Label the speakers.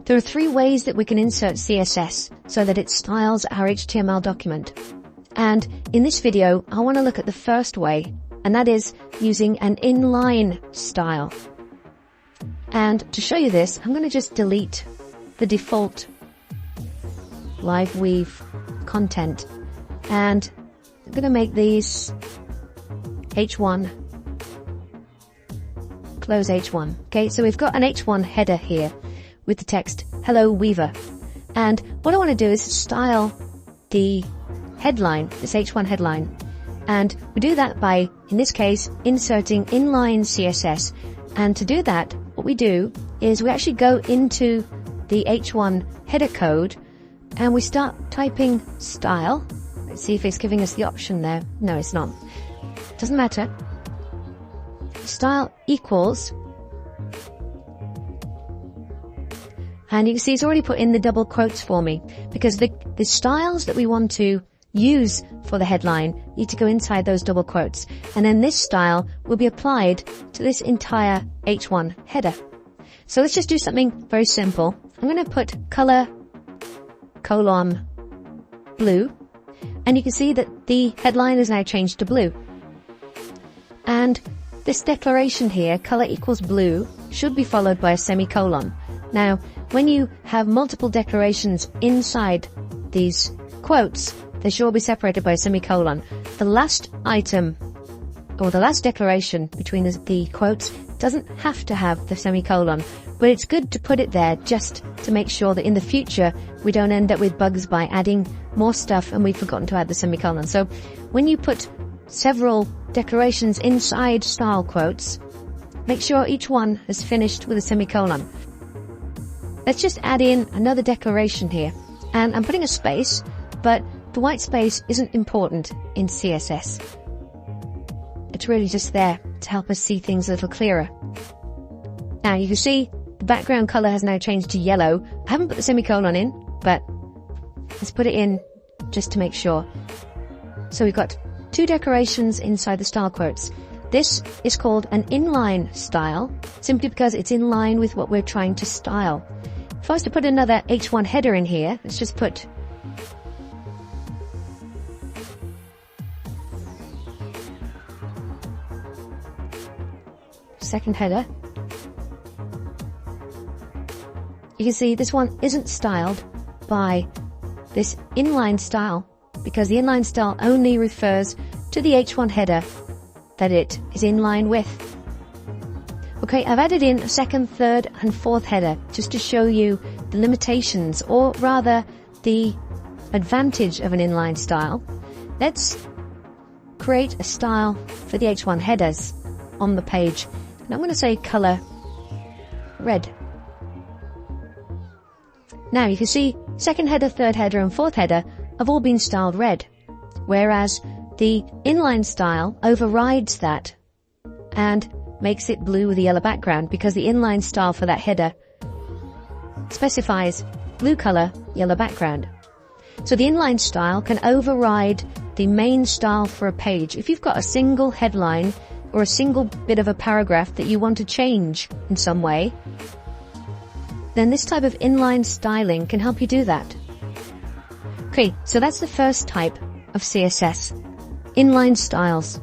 Speaker 1: There are 3 ways that we can insert CSS so that it styles our HTML document. And in this video, I want to look at the first way, and that is using an inline style. And to show you this, I'm going to just delete the default live weave content, and I'm going to make these H1, close H1. Okay, so we've got an H1 header here with the text, Hello Weaver. And what I want to do is style the headline, this H1 headline. And we do that by, in this case, inserting inline CSS. And to do that, what we do is we actually go into the H1 header code and we start typing style. Let's see if it's giving us the option there. No, it's not. Doesn't matter. Style equals, and you can see it's already put in the double quotes for me, because the styles that we want to use for the headline need to go inside those double quotes, and then this style will be applied to this entire H1 header. So let's just do something very simple. I'm going to put color colon blue, and you can see that the headline is now changed to blue. And this declaration here, color equals blue, should be followed by a semicolon. Now, when you have multiple declarations inside these quotes, they should all be separated by a semicolon. The last item, or the last declaration between the quotes, doesn't have to have the semicolon, but it's good to put it there just to make sure that in the future we don't end up with bugs by adding more stuff and we've forgotten to add the semicolon. So when you put several declarations inside style quotes, make sure each one is finished with a semicolon. Let's just add in another declaration here, and I'm putting a space, but the white space isn't important in CSS. It's really just there to help us see things a little clearer. Now you can see the background color has now changed to yellow. I haven't put the semicolon in, but let's put it in just to make sure. So we've got 2 declarations inside the style quotes. This is called an inline style, simply because it's in line with what we're trying to style. If I was to put another H1 header in here, let's just put second header. You can see this one isn't styled by this inline style, because the inline style only refers to the H1 header that it is in line with. Okay, I've added in a second, third and fourth header just to show you the limitations, or rather the advantage of an inline style. Let's create a style for the H1 headers on the page. And I'm going to say color red. Now you can see second header, third header and fourth header have all been styled red, whereas the inline style overrides that and makes it blue with a yellow background, because the inline style for that header specifies blue color, yellow background. So the inline style can override the main style for a page. If you've got a single headline or a single bit of a paragraph that you want to change in some way, then this type of inline styling can help you do that. Okay, so that's the first type of CSS, inline styles.